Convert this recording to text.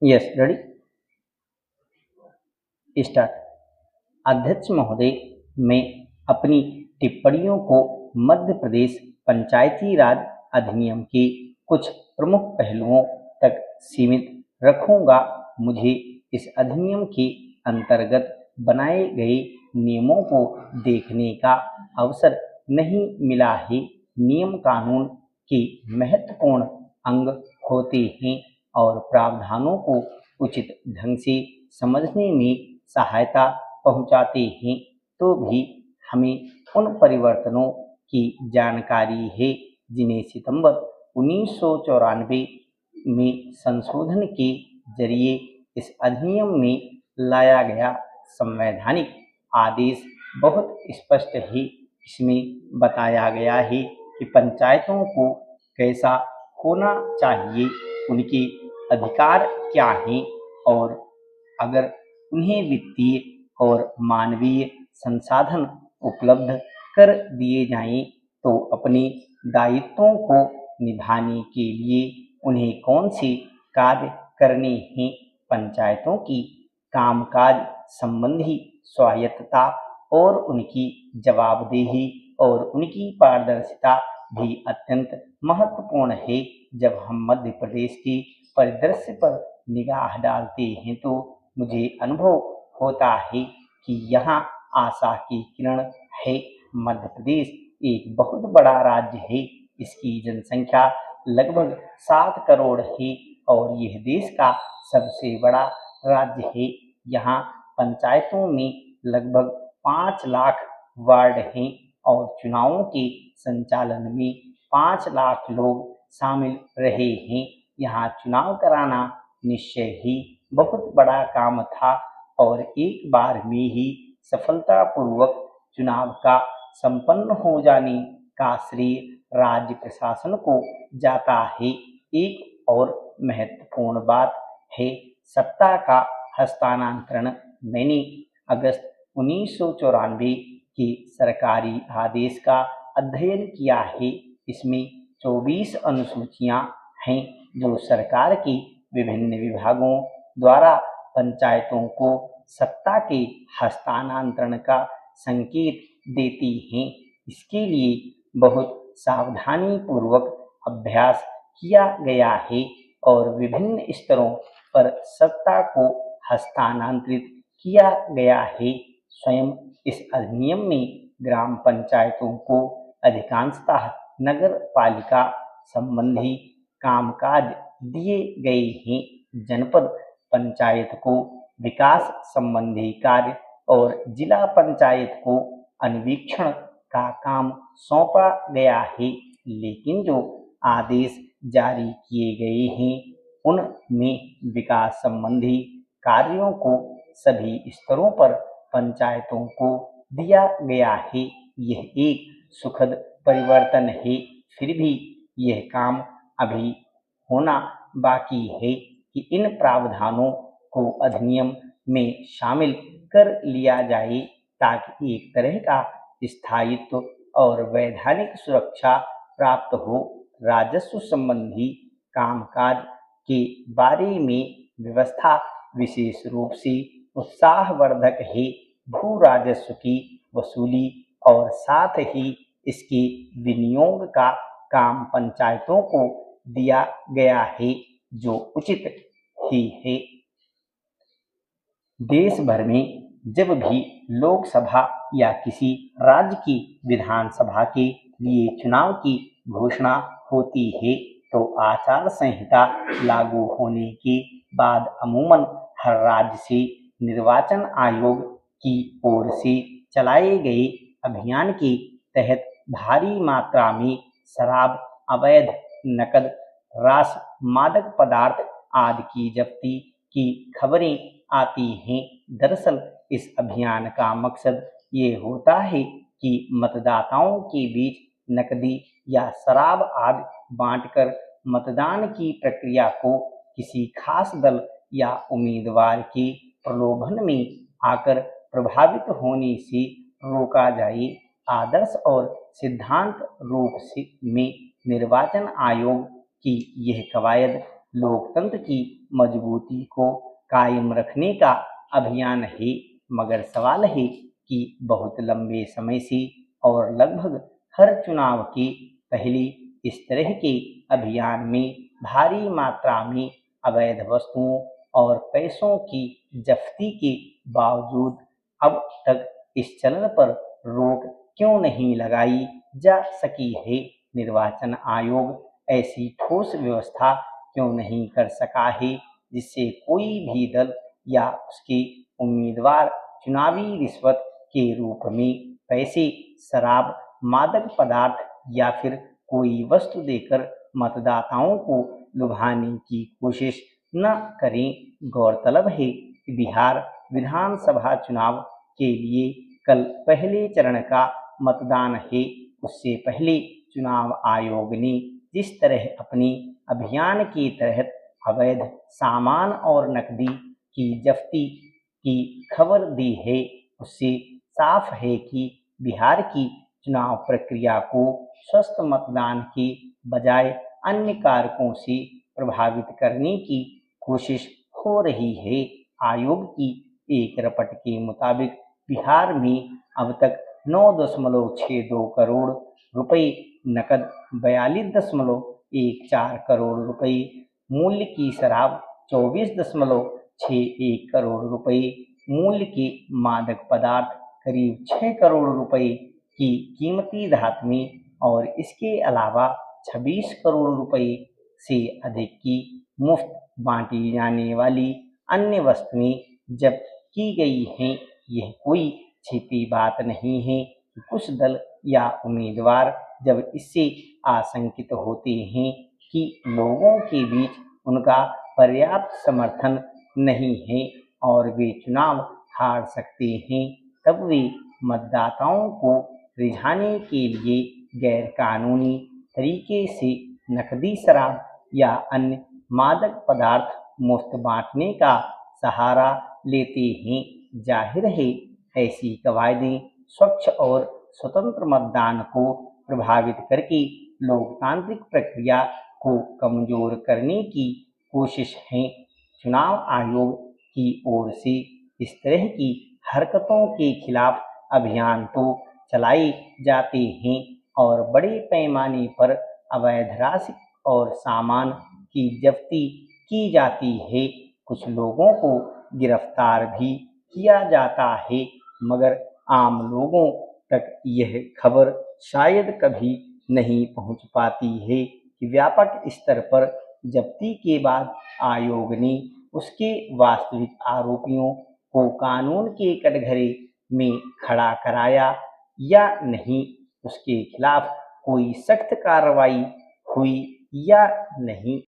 Yes, ready, start. अध्यक्ष महोदय, मैं अपनी टिप्पणियों को मध्य प्रदेश पंचायती राज अधिनियम के कुछ प्रमुख पहलुओं तक सीमित रखूंगा। मुझे इस अधिनियम के अंतर्गत बनाए गए नियमों को देखने का अवसर नहीं मिला है। नियम कानून के महत्वपूर्ण अंग होते हैं और प्रावधानों को उचित ढंग से समझने में सहायता पहुंचाते हैं, तो भी हमें उन परिवर्तनों की जानकारी है जिन्हें सितंबर 1994 में संशोधन के जरिए इस अधिनियम में लाया गया। संवैधानिक आदेश बहुत स्पष्ट है। इसमें बताया गया है कि पंचायतों को कैसा होना चाहिए, उनके अधिकार क्या हैं और अगर उन्हें वित्तीय और मानवीय संसाधन उपलब्ध कर दिए जाएं तो अपने दायित्वों को निभाने के लिए उन्हें कौन से कार्य करने हैं। पंचायतों की कामकाज संबंधी स्वायत्तता और उनकी जवाबदेही और उनकी पारदर्शिता भी अत्यंत महत्वपूर्ण है। जब हम मध्य प्रदेश के परिदृश्य पर निगाह डालते हैं तो मुझे अनुभव होता है कि यहाँ आशा की किरण है। मध्य प्रदेश एक बहुत बड़ा राज्य है। इसकी जनसंख्या लगभग 7 करोड़ है और यह देश का सबसे बड़ा राज्य है। यहाँ पंचायतों में लगभग 5 लाख वार्ड हैं और चुनावों के संचालन में 5 लाख लोग शामिल रहे हैं। यहाँ चुनाव कराना निश्चय ही बहुत बड़ा काम था और एक बार में ही सफलतापूर्वक चुनाव का संपन्न हो जाने का श्रेय राज्य प्रशासन को जाता है। एक और महत्वपूर्ण बात है सत्ता का हस्तांतरण। मैंने अगस्त 1994 के सरकारी आदेश का अध्ययन किया है। इसमें 24 अनुसूचियां हैं जो सरकार के विभिन्न विभागों द्वारा पंचायतों को सत्ता के हस्तांतरण का संकेत देती हैं। इसके लिए बहुत सावधानी पूर्वक अभ्यास किया गया है और विभिन्न स्तरों पर सत्ता को हस्तांतरित किया गया है। स्वयं इस अधिनियम में ग्राम पंचायतों को अधिकांशतः नगर पालिका संबंधी कामकाज दिए गए हैं। जनपद पंचायत को विकास संबंधी कार्य और जिला पंचायत को अन्वीक्षण का काम सौंपा गया है। लेकिन जो आदेश जारी किए गए हैं उनमें विकास संबंधी कार्यों को सभी स्तरों पर पंचायतों को दिया गया है। यह एक सुखद परिवर्तन है। फिर भी यह काम अभी होना बाकी है कि इन प्रावधानों को अधिनियम में शामिल कर लिया जाए ताकि एक तरह का स्थायित्व और वैधानिक सुरक्षा प्राप्त हो। राजस्व संबंधी कामकाज के बारे में व्यवस्था विशेष रूप से उत्साहवर्धक है। भू राजस्व की वसूली और साथ ही इसके विनियोग का काम पंचायतों को दिया गया है, जो उचित ही है। देश भर में जब भी लोकसभा या किसी राज्य की विधानसभा के लिए चुनाव की घोषणा होती है तो आचार संहिता लागू होने के बाद अमूमन हर राज्य से निर्वाचन आयोग की ओर से चलाए गए अभियान के तहत भारी मात्रा में शराब, अवैध नकद, रास, मादक पदार्थ आदि की जब्ती की खबरें आती हैं। दरअसल इस अभियान का मकसद ये होता है कि मतदाताओं के बीच नकदी या शराब आदि बांटकर मतदान की प्रक्रिया को किसी खास दल या उम्मीदवार के प्रलोभन में आकर प्रभावित होने से रोका जाए। आदर्श और सिद्धांत रूप में निर्वाचन आयोग की यह कवायद लोकतंत्र की मजबूती को कायम रखने का अभियान है, मगर सवाल है कि बहुत लंबे समय से और लगभग हर चुनाव के पहले इस तरह के अभियान में भारी मात्रा में अवैध वस्तुओं और पैसों की जब्ती के बावजूद अब तक इस चलन पर रोक क्यों नहीं लगाई जा सकी है। निर्वाचन आयोग ऐसी ठोस व्यवस्था क्यों नहीं कर सका है जिससे कोई भी दल या उसके उम्मीदवार चुनावी रिश्वत के रूप में पैसे, शराब, मादक पदार्थ या फिर कोई वस्तु देकर मतदाताओं को लुभाने की कोशिश न करें। गौरतलब है कि बिहार विधानसभा चुनाव के लिए कल पहले चरण का मतदान है। उससे पहले चुनाव आयोग ने जिस तरह अपने अभियान के तहत अवैध सामान और नकदी की जब्ती की खबर दी है, उससे साफ है कि बिहार की चुनाव प्रक्रिया को स्वस्थ मतदान के बजाय अन्य कारकों से प्रभावित करने की कोशिश हो रही है। आयोग की एक रिपोर्ट के मुताबिक बिहार में अब तक 9.62 करोड़ रुपए नकद, 42.14 करोड़ रुपए मूल्य की शराब, 24.61 करोड़ रुपए मूल्य के मादक पदार्थ, करीब 6 करोड़ रुपए की कीमती धातुएं और इसके अलावा 26 करोड़ रुपए से अधिक की मुफ्त बांटी जाने वाली अन्य वस्तुएं जब्त की गई हैं। यह कोई छिपी बात नहीं है कि कुछ दल या उम्मीदवार जब इससे आशंकित होते हैं कि लोगों के बीच उनका पर्याप्त समर्थन नहीं है और वे चुनाव हार सकते हैं, तब वे मतदाताओं को रिझाने के लिए गैरकानूनी तरीके से नकदी, शराब या अन्य मादक पदार्थ मुफ्त बांटने का सहारा लेते हैं। जाहिर है, ऐसी कवायदें स्वच्छ और स्वतंत्र मतदान को प्रभावित करके लोकतांत्रिक प्रक्रिया को कमजोर करने की कोशिश है। चुनाव आयोग की ओर से इस तरह की हरकतों के खिलाफ अभियान तो चलाए जाते हैं और बड़े पैमाने पर अवैध राशि और सामान की जब्ती की जाती है। कुछ लोगों को गिरफ्तार भी किया जाता है, मगर आम लोगों तक यह खबर शायद कभी नहीं पहुंच पाती है कि व्यापक स्तर पर जब्ती के बाद आयोग ने उसके वास्तविक आरोपियों को कानून के कटघरे में खड़ा कराया या नहीं, उसके खिलाफ कोई सख्त कार्रवाई हुई या नहीं।